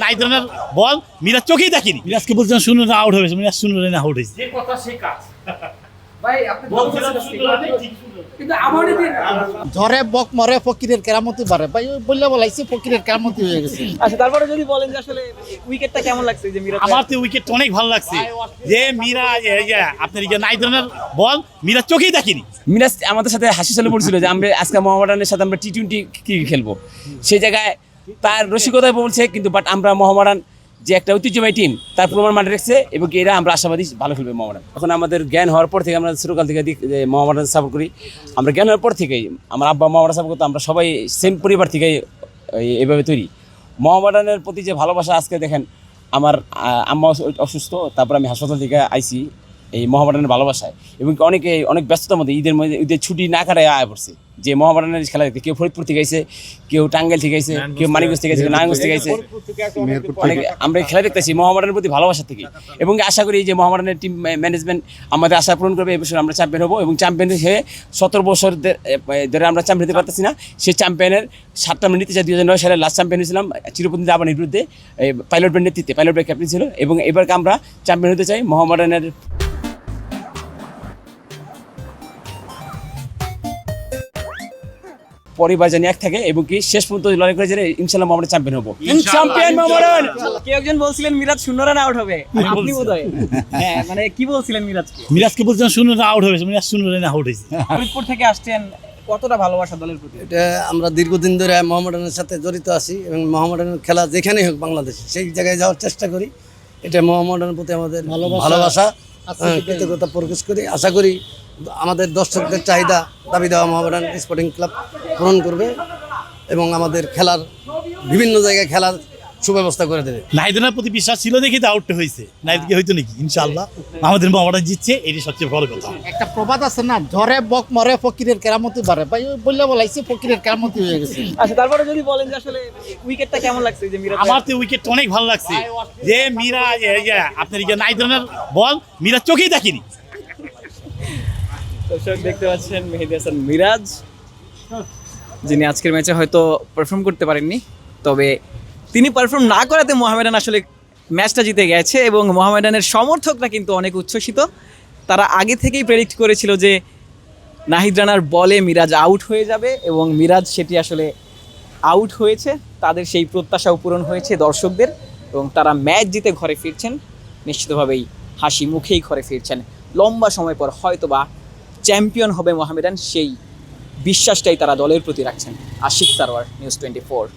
নাইদনের বল মিরাজ চোখেই দেখেনি। মিরাজকে বলছিলাম শূন্য রান আউট হয়েছে, মিরাজ শূন্য রানে আউট হয়েছে। যে কথা সেই কাজ ভাই, আপনি বলছিলেন শূন্য রানে ঠিক, কিন্তু আমারই দিন ধরে বক মরে ফকিরের কেরামতি বাড়ে ভাই, ওই বললে বলাইছে ফকিরের কেরামতি হয়ে গেছে। আচ্ছা, তারপরে যদি বলেন যে আসলে উইকেটটা কেমন লাগছে যে মিরাজ? আমার তো উইকেটটা অনেক ভালো লাগছে, যে মিরাজ আপনার নাইদনের বল মিরাজ চোখেই দেখেনি। মিরাজ আমাদের সাথে হাসি চলে পড়ছিল যে আমরা আজকে মোহামেডানের সাথে আমরা টি-20 ক্রিকেট খেলবো, সেই জায়গায় তার রসিকতায় বলছে, কিন্তু বাট আমরা মোহামেডান যে একটা ঐতিহ্যবাহী টিম তার প্রমাণ মাঠে রেখেছে, এবং এরা আমরা আশাবাদী ভালো খেলবে মোহামেডান। এখন আমাদের জ্ঞান হওয়ার পর থেকে আমরা ছোটকাল থেকে মোহামেডান সাপোর্ট করি। আমরা জ্ঞান হওয়ার পর থেকেই আমার আব্বা মোহামেডান সাপোর্ট করতো, আমরা সবাই সেম পরিবার থেকেই এভাবে তৈরি। মোহামেডানের প্রতি যে ভালোবাসা, আজকে দেখেন আমার আম্মা অসুস্থ, তারপর আমি হাসপাতাল থেকে আইসি এই মোহামেডানের ভালোবাসায়, এবং অনেক ব্যস্ততার মধ্যে ঈদের ছুটি না কাটায় আয় পড়ছে যে মোহামেডানের খেলা দেখতে। কেউ ফরিদপুর থেকে আইছে, কেউ টাঙ্গাইল থেকে আইছে, কেউ মানিকগঞ্জ থেকে আইছে, কেউ নারায়ণগঞ্জ থেকে আইছে। অনেক আমরা খেলা দেখতেছি মোহামেডানের প্রতি ভালোবাসা থেকে, এবং আশা করি যে মোহামেডানের টিম ম্যানেজমেন্ট আমাদের আশা পূরণ করবে। এই বছর আমরা চ্যাম্পিয়ন হবো, এবং চ্যাম্পিয়ন হয়ে 17 বছর ধরে আমরা চ্যাম্পিয়ন হতে পারতেছি না, সেই চ্যাম্পিয়নের 7টা আমরা নিতে চাই। 2009 সালে লাস্ট চ্যাম্পিয়ন হয়েছিলাম চিরপ্রতিনিধি আবানির বিরুদ্ধে, পাইলট ব্যান্ড নেতৃত্বে, পাইলট ব্যান্ড ক্যাপ্টেন ছিল, এবং এবারকে আমরা চ্যাম্পিয়ন হতে চাই মোহামেডানের। পরিবার জানি এক থাকে, এবং কি শেষ পর্যন্ত লড়াই করে জানি ইনশাআল্লাহ মোহামেডান চ্যাম্পিয়ন হবো। চ্যাম্পিয়ন মোহামেডান। কেউ একজন বলছিলেন মিরাজ শূন্য রান আউট হবে, আপনি বোধহয় হ্যাঁ, মানে কি বলছিলেন মিরাজকে? মিরাজকে বলছিলাম শূন্য রান আউট হয়েছে, মিরাজ শূন্য রানে আউট হয়েছে। ফরিদপুর থেকে আসছেন, কতটা ভালোবাসা দলের প্রতি? এটা আমরা দীর্ঘদিন ধরে মোহামেডানের সাথে জড়িত আছি, এবং মোহামেডানের খেলা যেখানেই হোক বাংলাদেশে সেই জায়গায় যাওয়ার চেষ্টা করি। এটা মোহামেডানের প্রতি আমাদের ভালোবাসা, কৃতজ্ঞতা প্রকাশ করি। আশা করি আমাদের দর্শকদের চাহিদা দাবি দেওয়া মোহামেডান স্পোর্টিং ক্লাব পূরণ করবে, এবং আমাদের খেলার বিভিন্ন জায়গায় খেলার সুব্যবস্থা করে দেবে। নাইদনের প্রতি বিশ্বাস ছিল দেখি তো আউটটা হয়েছে, নাইদকে হয়তো নাকি ইনশাআল্লাহ আমাদের মোহামেডান জিতছে, এটি সবচেয়ে বড় কথা। একটা প্রবাদ আছে না, ধরে বক মরে ফকিরের কেরামতি বাড়ে ভাই, ওই বললে বলাইছে ফকিরের কেরামতি হয়ে গেছে। আচ্ছা, তারপরে যদি বলেন যে আসলে উইকেটটা কেমন লাগছে যে মিরাজ? আমার তো উইকেটটা অনেক ভালো লাগছে, যে মিরাজ আপনার নাইদনের বল মিরাজ চোখেই দেখেনি। দর্শক দেখতে পাচ্ছেন মেহেদী হাসান মিরাজ, যিনি আজকের ম্যাচে হয়তো পারফর্ম করতে পারেননি, তবে তিনি পারফর্ম না করাতে মোহামেডান আসলে ম্যাচটা জিতে গেছে, এবং মোহামেডানের সমর্থকরা কিন্তু অনেক উচ্ছ্বসিত। তারা আগে থেকেই প্রেডিক্ট করেছিল যে নাহিদ রানার বলে মিরাজ আউট হয়ে যাবে, এবং মিরাজ সেটি আসলে আউট হয়েছে। তাদের সেই প্রত্যাশাও পূরণ হয়েছে দর্শকদের, এবং তারা ম্যাচ জিতে ঘরে ফিরছেন, নিশ্চিতভাবেই হাসি মুখেই ঘরে ফিরছেন। লম্বা সময় পর হয়তোবা চ্যাম্পিয়ন হবে মোহামেডান, সেই বিশ্বাসটাই তারা দলের প্রতি রাখছেন। আশিক সারোয়ার, নিউজ 24।